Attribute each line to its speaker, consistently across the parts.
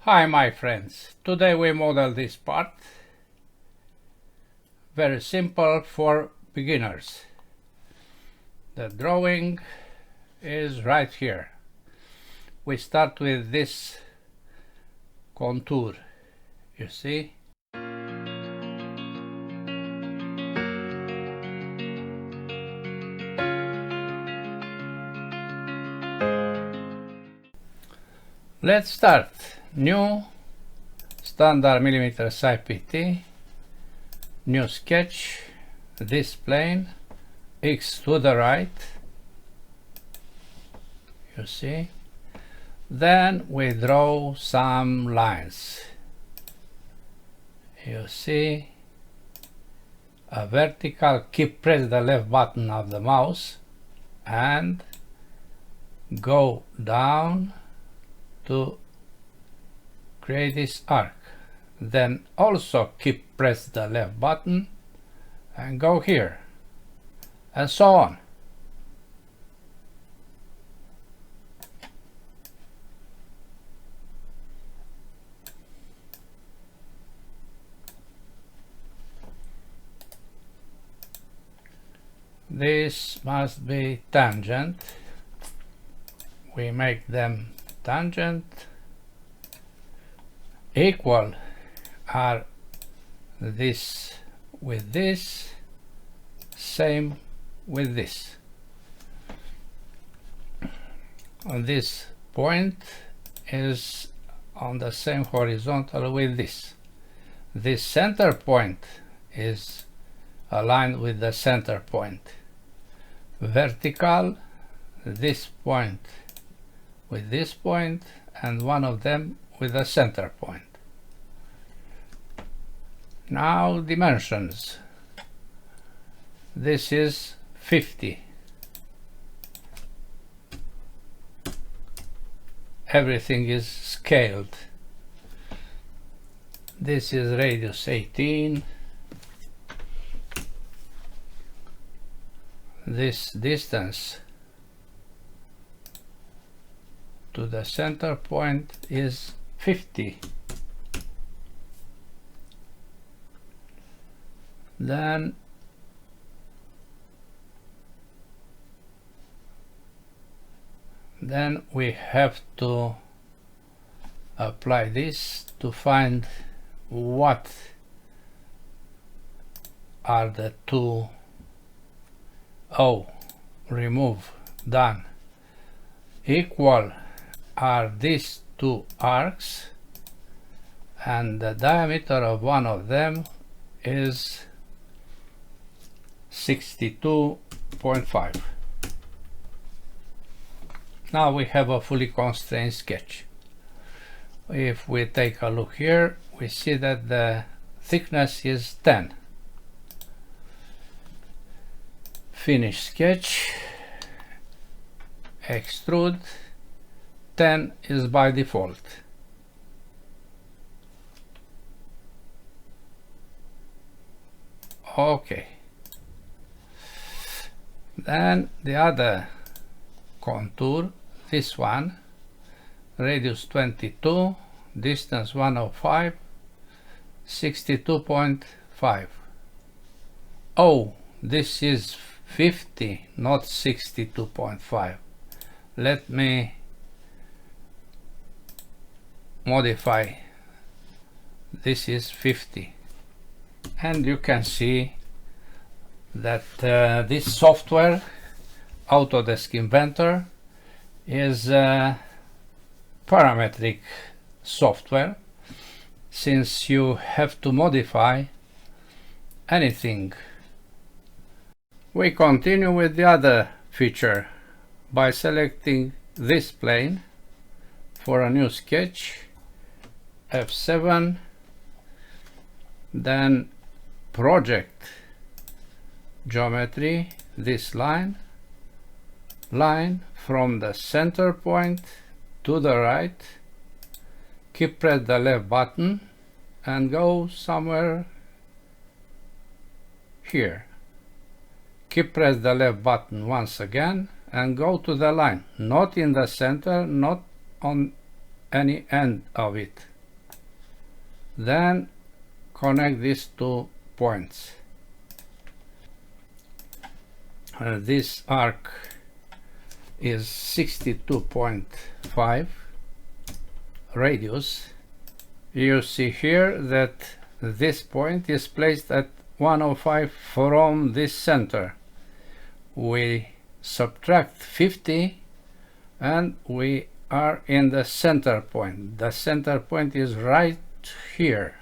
Speaker 1: Hi my friends, today we model this part. Very simple for beginners. The drawing is right here. We start with this contour, you see. Let's start. New standard millimeter size PT, new sketch, this plane, X to the right, you see. Then we draw some lines, you see. A vertical, press the left button of the mouse and go down to create this arc. Then also press the left button and go here, and so on. This must be tangent. We make them tangent. Equal are this with this, same with this. And this point is on the same horizontal with this. This center point is aligned with the center point. Vertical, this point with this point, and one of them with the center point. Now dimensions. This is 50. Everything is scaled. This is radius 18. This distance to the center point is 50. Then we have to apply this to find what are the two. Remove, done. Equal are these two arcs, and the diameter of one of them is 62.5. Now we have a fully constrained sketch. If we take a look here, we see that the thickness is 10. Finish sketch, extrude. 10 is by default. Okay. Then the other contour, this one, radius 22, distance 105, 62.5. Oh, this is 50, not 62.5. Let me modify. This is 50, and you can see that this software, Autodesk Inventor, is parametric software, since you have to modify anything. We continue with the other feature by selecting this plane for a new sketch, F7, then project, geometry, this line from the center point to the right, press the left button and go somewhere here. Press the left button once again and go to the line, not in the center, not on any end of it, Then connect these 2 points. This arc is 62.5 radius. You see here that this point is placed at 105 from this center. We subtract 50 and we are in the center point. The center point is right here.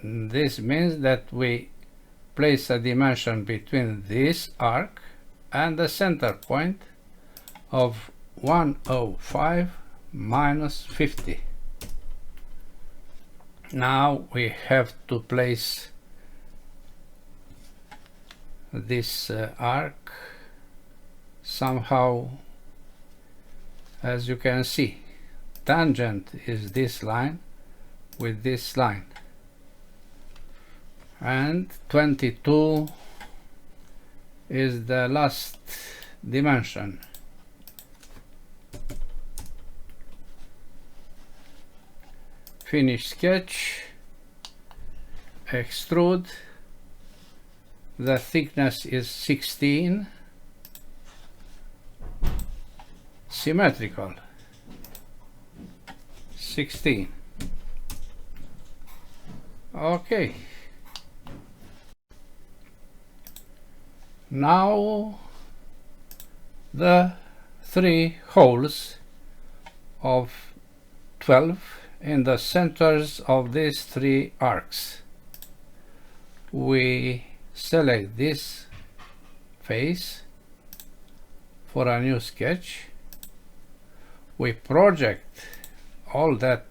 Speaker 1: This means that we place a dimension between this arc and the center point of 105 minus 50. Now we have to place this arc somehow. As you can see, tangent is this line with this line, and 22 is the last dimension. Finish sketch, extrude. The thickness is 16, symmetrical, 16. Okay. Now the 3 holes of 12 in the centers of these 3 arcs. We select this face for a new sketch. We project all that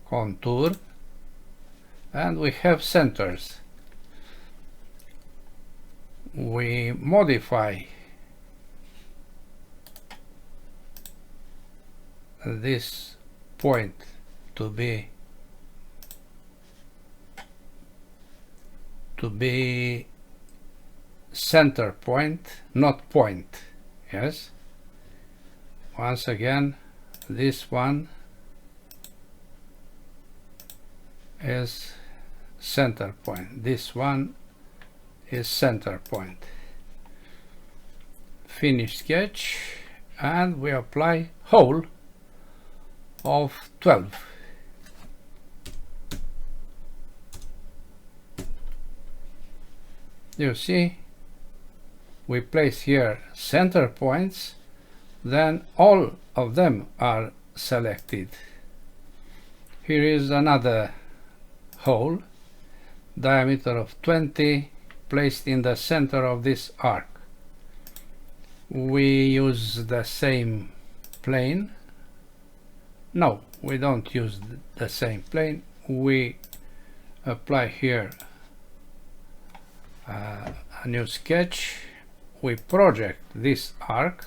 Speaker 1: contour and we have centers. We modify this point to be center point, not point. Yes. Once again, this one is center point. This one is center point. Finish sketch, and we apply hole of 12. You see, we place here center points, then all of them are selected. Here is another hole, diameter of 20, placed in the center of this arc. We use the same plane. No, we don't use the same plane. We apply here a new sketch. We project this arc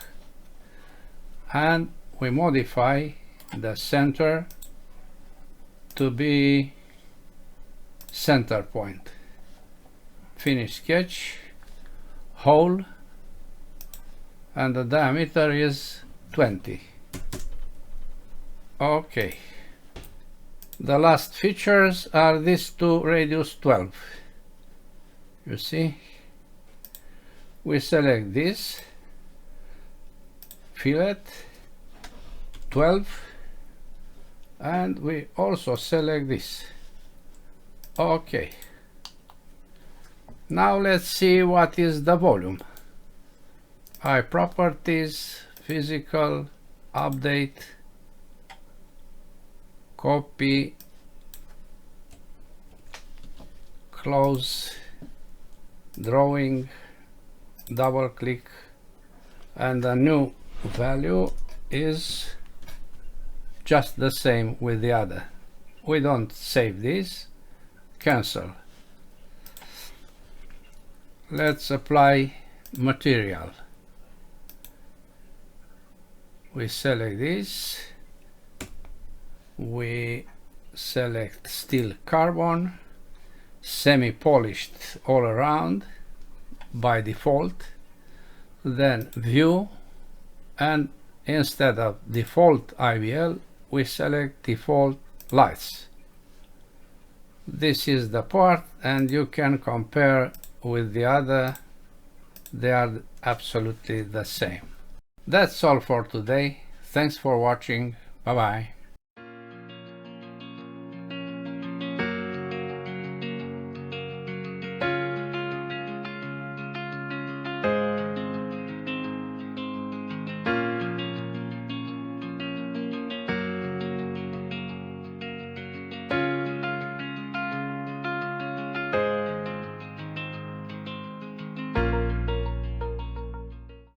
Speaker 1: and we modify the center to be center point. Finish sketch, hole, and the diameter is 20. Okay. The last features are these 2 radius 12. You see, we select this fillet 12 and we also select this. Okay. Now let's see what is the volume. Properties, physical, update, copy, close, drawing, double click, and the new value is just the same with the other. We don't save this, cancel. Let's apply material. We select this, we select steel carbon, semi-polished all around by default, then view, and instead of default IVL, we select default lights. This is the part, and you can compare with the other. They are absolutely the same. That's all for today. Thanks for watching. Bye bye.